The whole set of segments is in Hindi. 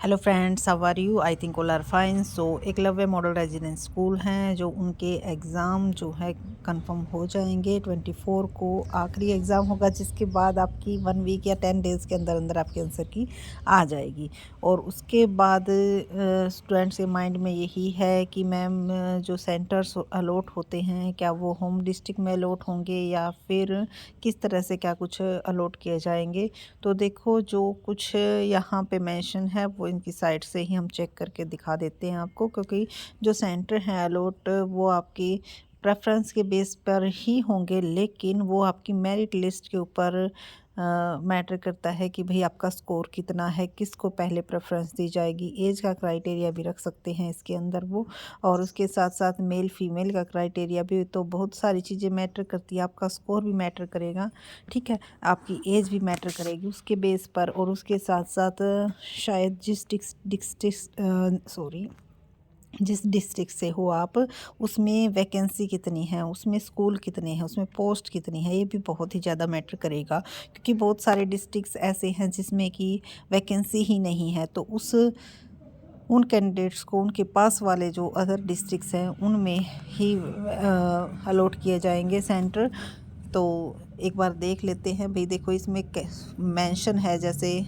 Hello friends, how are you? I think all are fine. So Eklavya model residence school हैं जो उनके एग्ज़ाम जो है कंफर्म हो जाएंगे। 24 को आखिरी एग्ज़ाम होगा, जिसके बाद आपकी 1 वीक या 10 डेज़ के अंदर अंदर आपके आंसर की आ जाएगी। और उसके बाद स्टूडेंट्स के माइंड में यही है कि मैम जो सेंटर्स अलॉट होते हैं, क्या वो होम डिस्ट्रिक्ट में अलॉट होंगे या फिर किस तरह से क्या कुछ अलॉट किए जाएंगे। तो देखो, जो कुछ यहाँ पे मेंशन है वो इनकी साइट से ही हम चेक करके दिखा देते हैं आपको, क्योंकि जो सेंटर हैं अलॉट वो आपकी प्रेफरेंस के बेस पर ही होंगे, लेकिन वो आपकी मेरिट लिस्ट के ऊपर मैटर करता है कि भाई आपका स्कोर कितना है, किसको पहले प्रेफरेंस दी जाएगी। एज का क्राइटेरिया भी रख सकते हैं इसके अंदर वो, और उसके साथ साथ मेल फीमेल का क्राइटेरिया भी। तो बहुत सारी चीज़ें मैटर करती है, आपका स्कोर भी मैटर करेगा, ठीक है, आपकी एज भी मैटर करेगी उसके बेस पर। और उसके साथ साथ शायद जिस डिस्ट्रिक्ट से हो आप, उसमें वैकेंसी कितनी है, उसमें स्कूल कितने हैं, उसमें पोस्ट कितनी है, ये भी बहुत ही ज़्यादा मैटर करेगा। क्योंकि बहुत सारे डिस्ट्रिक्ट्स ऐसे हैं जिसमें कि वैकेंसी ही नहीं है, तो उन कैंडिडेट्स को उनके पास वाले जो अदर डिस्ट्रिक्ट्स हैं उनमें ही अलॉट किए जाएंगे सेंटर। तो एक बार देख लेते हैं भाई। देखो, इसमें मेंशन है जैसे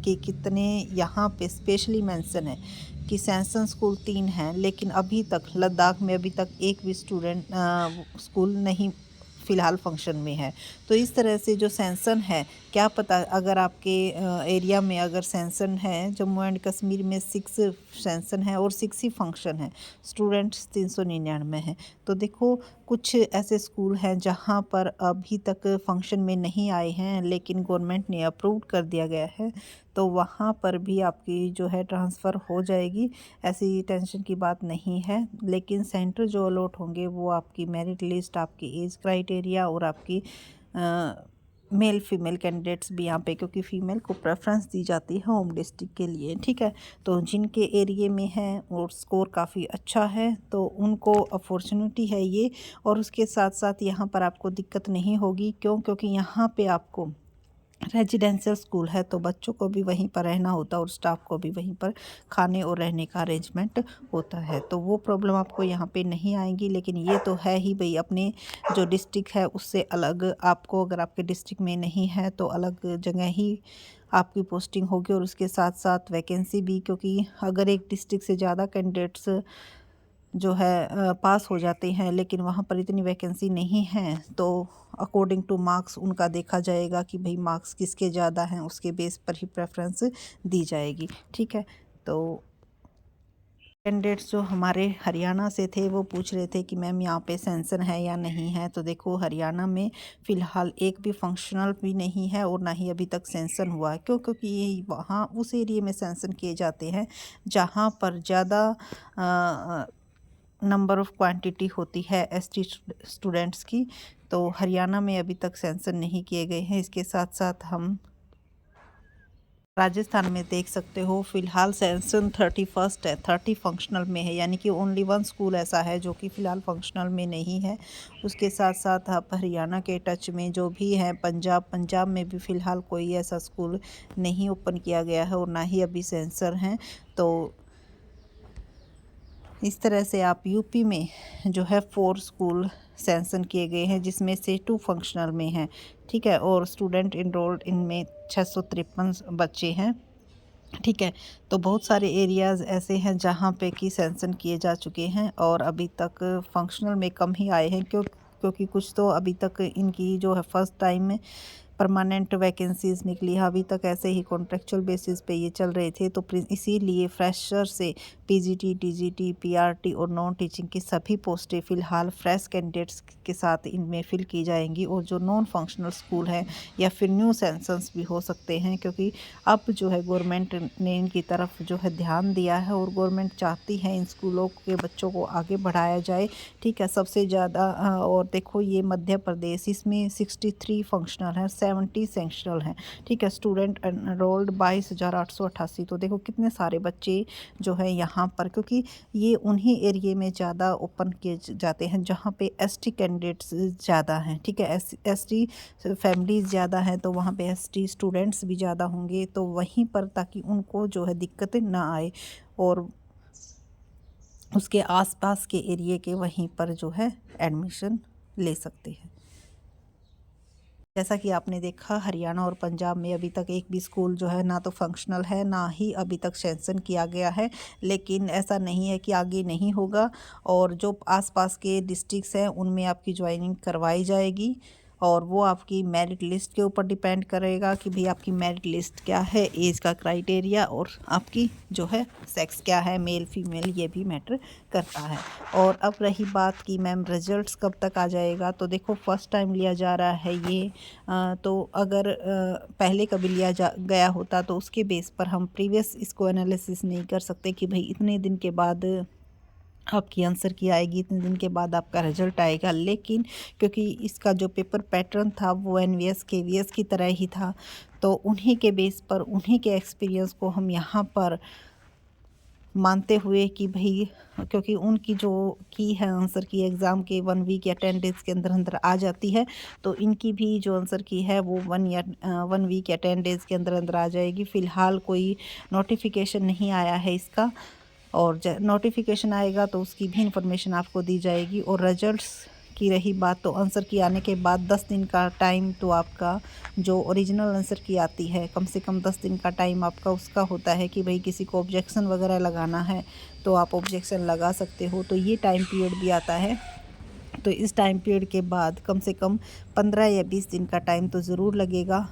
कि कितने यहाँ पे स्पेशली मेंशन है कि सैमसंग स्कूल 3 हैं, लेकिन अभी तक लद्दाख में अभी तक एक भी स्टूडेंट स्कूल नहीं फ़िलहाल फंक्शन में है। तो इस तरह से जो सैमसंग है, क्या पता अगर आपके एरिया में अगर सैमसंग है, जम्मू एंड कश्मीर में 6 सैमसंग है और 6 ही फंक्शन है, स्टूडेंट्स 399 हैं। तो देखो, कुछ ऐसे स्कूल हैं जहाँ पर अभी तक फंक्शन में नहीं आए हैं, लेकिन गवर्नमेंट ने अप्रूव कर दिया गया है, तो वहाँ पर भी आपकी जो है ट्रांसफ़र हो जाएगी। ऐसी टेंशन की बात नहीं है। लेकिन सेंटर जो अलॉट होंगे वो आपकी मेरिट लिस्ट, आपकी एज क्राइटेरिया और आपकी मेल फीमेल कैंडिडेट्स भी यहाँ पे, क्योंकि फ़ीमेल को प्रेफरेंस दी जाती है होम डिस्ट्रिक्ट के लिए, ठीक है। तो जिनके एरिए में है और स्कोर काफ़ी अच्छा है तो उनको अपॉर्चुनिटी है ये। और उसके साथ साथ यहाँ पर आपको दिक्कत नहीं होगी, क्योंकि यहाँ पे आपको रेजिडेंशियल स्कूल है, तो बच्चों को भी वहीं पर रहना होता है और स्टाफ को भी वहीं पर खाने और रहने का अरेंजमेंट होता है। तो वो प्रॉब्लम आपको यहाँ पे नहीं आएगी। लेकिन ये तो है ही भाई, अपने जो डिस्ट्रिक्ट है उससे अलग आपको, अगर आपके डिस्ट्रिक्ट में नहीं है तो अलग जगह ही आपकी पोस्टिंग होगी। और उसके साथ साथ वैकेंसी भी, क्योंकि अगर एक डिस्ट्रिक्ट से ज़्यादा कैंडिडेट्स जो है पास हो जाते हैं, लेकिन वहाँ पर इतनी वैकेंसी नहीं है, तो अकॉर्डिंग टू मार्क्स उनका देखा जाएगा कि भाई मार्क्स किसके ज़्यादा हैं, उसके बेस पर ही प्रेफरेंस दी जाएगी, ठीक है। तो कैंडिडेट्स जो हमारे हरियाणा से थे वो पूछ रहे थे कि मैम यहाँ पे सेंसन है या नहीं है। तो देखो, हरियाणा में फ़िलहाल एक भी फंक्शनल भी नहीं है और ना ही अभी तक सेंसन हुआ है। क्यों? क्योंकि ये वहाँ उस एरिया में सेंसन किए जाते हैं जहाँ पर ज़्यादा नंबर ऑफ़ क्वांटिटी होती है एसटी स्टूडेंट्स की। तो हरियाणा में अभी तक सेंसन नहीं किए गए हैं। इसके साथ साथ हम राजस्थान में देख सकते हो, फ़िलहाल सेंसन 31 है, 30 फंक्शनल में है, यानी कि ओनली 1 स्कूल ऐसा है जो कि फ़िलहाल फंक्शनल में नहीं है। उसके साथ साथ आप हरियाणा के टच में जो भी है, पंजाब में भी फ़िलहाल कोई ऐसा स्कूल नहीं ओपन किया गया है और ना ही अभी सेंसर हैं। तो इस तरह से आप यूपी में जो है 4 स्कूल सैंक्शन किए गए हैं, जिसमें से 2 फंक्शनल में हैं, ठीक है। और स्टूडेंट इनरोल्ड इनमें 653 बच्चे हैं, ठीक है। तो बहुत सारे एरियाज़ ऐसे हैं जहाँ पे कि सैंक्शन किए जा चुके हैं और अभी तक फंक्शनल में कम ही आए हैं। क्योंकि कुछ तो अभी तक इनकी जो है फर्स्ट टाइम में परमानेंट वैकेंसीज़ निकली है, अभी तक ऐसे ही कॉन्ट्रेक्चुअल बेसिस पे ये चल रहे थे। तो इसीलिए फ्रेशर से पीजीटी, टीजीटी, पीआरटी और नॉन टीचिंग की सभी पोस्टें फ़िलहाल फ्रेश कैंडिडेट्स के साथ इनमें फिल की जाएंगी। और जो नॉन फंक्शनल स्कूल हैं या फिर न्यू सेंसन्स भी हो सकते हैं, क्योंकि अब जो है गवर्नमेंट ने इनकी तरफ जो है ध्यान दिया है और गवर्नमेंट चाहती है इन स्कूलों के बच्चों को आगे बढ़ाया जाए, ठीक है। सबसे ज़्यादा और देखो, ये मध्य प्रदेश, इसमें 63 फंक्शनल है, 70 सेक्शनल हैं, ठीक है। Student enrolled 22,888। तो देखो कितने सारे बच्चे जो है यहाँ पर, क्योंकि ये उन्हीं एरिए में ज़्यादा ओपन किए जाते हैं जहाँ पे एसटी कैंडिडेट्स ज़्यादा हैं, ठीक है। एसटी फैमिलीज़ ज़्यादा हैं, तो वहाँ पे एसटी स्टूडेंट्स भी ज़्यादा होंगे, तो वहीं पर ताकि उनको जो है दिक्कतें ना आए और उसके आसपास के एरिए के वहीं पर जो है एडमिशन ले सकते हैं। जैसा कि आपने देखा, हरियाणा और पंजाब में अभी तक एक भी स्कूल जो है ना तो फंक्शनल है, ना ही अभी तक सैंक्शन किया गया है। लेकिन ऐसा नहीं है कि आगे नहीं होगा, और जो आसपास के डिस्ट्रिक्ट्स हैं उनमें आपकी ज्वाइनिंग करवाई जाएगी, और वो आपकी मेरिट लिस्ट के ऊपर डिपेंड करेगा कि भाई आपकी मेरिट लिस्ट क्या है, एज का क्राइटेरिया, और आपकी जो है सेक्स क्या है, मेल फीमेल, ये भी मैटर करता है। और अब रही बात कि मैम रिजल्ट्स कब तक आ जाएगा, तो देखो फर्स्ट टाइम लिया जा रहा है ये, तो अगर पहले कभी लिया जा गया होता तो उसके बेस पर हम प्रीवियस इसको एनालिसिस नहीं कर सकते कि भाई इतने दिन के बाद आपकी आंसर की आएगी, इतने दिन के बाद आपका रिजल्ट आएगा। लेकिन क्योंकि इसका जो पेपर पैटर्न था वो एनवीएस केवीएस की तरह ही था, तो उन्हीं के बेस पर, उन्हीं के एक्सपीरियंस को हम यहाँ पर मानते हुए कि भाई, क्योंकि उनकी जो की है आंसर की एग्ज़ाम के 1 वीक या 10 डेज़ के अंदर अंदर आ जाती है, तो इनकी भी जो आंसर की है वो 1 वीक या 10 डेज़ के अंदर अंदर आ जाएगी। फ़िलहाल कोई नोटिफिकेशन नहीं आया है इसका, और नोटिफिकेशन आएगा तो उसकी भी इंफॉर्मेशन आपको दी जाएगी। और रिजल्ट्स की रही बात, तो आंसर की आने के बाद 10 दिन का टाइम तो आपका, जो ओरिजिनल आंसर की आती है, कम से कम 10 दिन का टाइम आपका उसका होता है कि भाई किसी को ऑब्जेक्शन वगैरह लगाना है तो आप ऑब्जेक्शन लगा सकते हो, तो ये टाइम पीरियड भी आता है। तो इस टाइम पीरियड के बाद कम से कम 15 या 20 दिन का टाइम तो ज़रूर लगेगा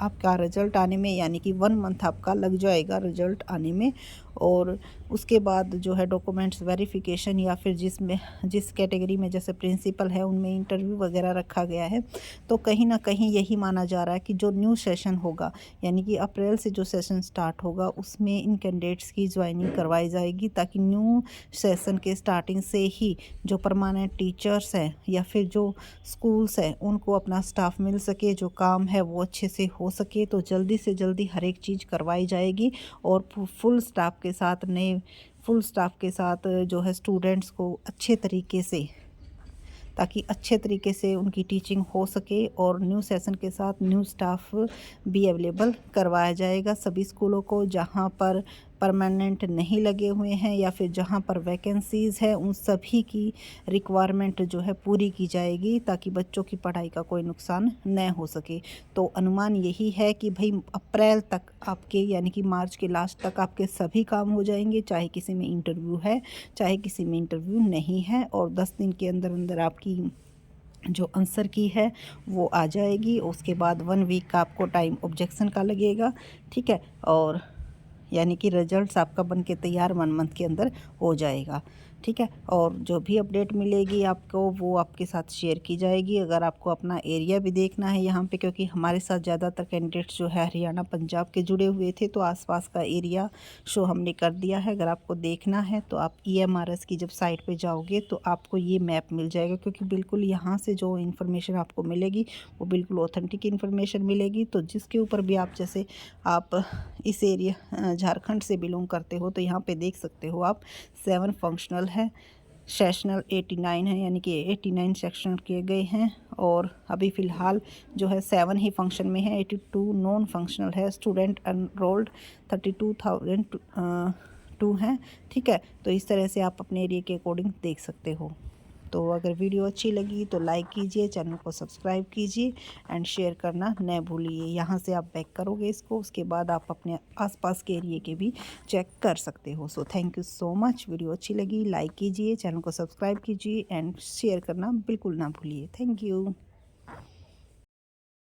आपका रिज़ल्ट आने में, यानी कि 1 मंथ आपका लग जाएगा रिज़ल्ट आने में। और उसके बाद जो है डॉक्यूमेंट्स वेरिफिकेशन, या फिर जिस कैटेगरी में जैसे प्रिंसिपल है उनमें इंटरव्यू वगैरह रखा गया है। तो कहीं ना कहीं यही माना जा रहा है कि जो न्यू सेशन होगा, यानी कि अप्रैल से जो सेशन स्टार्ट होगा उसमें इन कैंडिडेट्स की ज्वाइनिंग करवाई जाएगी, ताकि न्यू सेशन के स्टार्टिंग से ही जो परमानेंट टीचर्स हैं या फिर जो स्कूल्स हैं उनको अपना स्टाफ मिल सके, जो काम है वो अच्छे से हो सके। तो जल्दी से जल्दी हर एक चीज़ करवाई जाएगी, और फुल स्टाफ के साथ जो है स्टूडेंट्स को अच्छे तरीके से, ताकि अच्छे तरीके से उनकी टीचिंग हो सके, और न्यू सेशन के साथ न्यू स्टाफ भी अवेलेबल करवाया जाएगा सभी स्कूलों को जहां पर परमानेंट नहीं लगे हुए हैं, या फिर जहां पर वैकेंसीज़ है उन सभी की रिक्वायरमेंट जो है पूरी की जाएगी, ताकि बच्चों की पढ़ाई का कोई नुकसान न हो सके। तो अनुमान यही है कि भाई अप्रैल तक आपके, यानी कि मार्च के लास्ट तक आपके सभी काम हो जाएंगे, चाहे किसी में इंटरव्यू है चाहे किसी में इंटरव्यू नहीं है, और 10 दिन के अंदर अंदर आपकी जो आंसर की है वो आ जाएगी। उसके बाद 1 वीक का आपको टाइम ऑब्जेक्शन का लगेगा, ठीक है। और यानी कि रिजल्ट्स आपका बन के तैयार 1 मंथ के अंदर हो जाएगा, ठीक है। और जो भी अपडेट मिलेगी आपको वो आपके साथ शेयर की जाएगी। अगर आपको अपना एरिया भी देखना है यहाँ पे, क्योंकि हमारे साथ ज़्यादातर कैंडिडेट्स जो है हरियाणा पंजाब के जुड़े हुए थे, तो आसपास का एरिया शो हमने कर दिया है। अगर आपको देखना है तो आप EMRS की जब साइट पे जाओगे तो आपको ये मैप मिल जाएगा, क्योंकि बिल्कुल यहाँ से जो इन्फॉर्मेशन आपको मिलेगी वो बिल्कुल ऑथेंटिक इन्फॉर्मेशन मिलेगी। तो जिसके ऊपर भी आप, जैसे आप इस एरिया झारखंड से बिलोंग करते हो तो यहाँ पे देख सकते हो आप 7 फंक्शनल है, सेक्शनल 89 है, यानी कि 89 सेक्शन किए गए हैं। और अभी फ़िलहाल जो है 7 ही फंक्शन में है, 82 नॉन फंक्शनल है। स्टूडेंट एनरोल्ड 32,002 हैं, ठीक है। तो इस तरह से आप अपने एरिया के अकॉर्डिंग देख सकते हो। तो अगर वीडियो अच्छी लगी तो लाइक कीजिए, चैनल को सब्सक्राइब कीजिए, एंड शेयर करना न भूलिए। यहाँ से आप बैक करोगे इसको, उसके बाद आप अपने आसपास के एरिए के भी चेक कर सकते हो। So thank you so much. Video अच्छी लगी लाइक कीजिए, चैनल को सब्सक्राइब कीजिए, एंड शेयर करना बिल्कुल ना भूलिए। Thank you.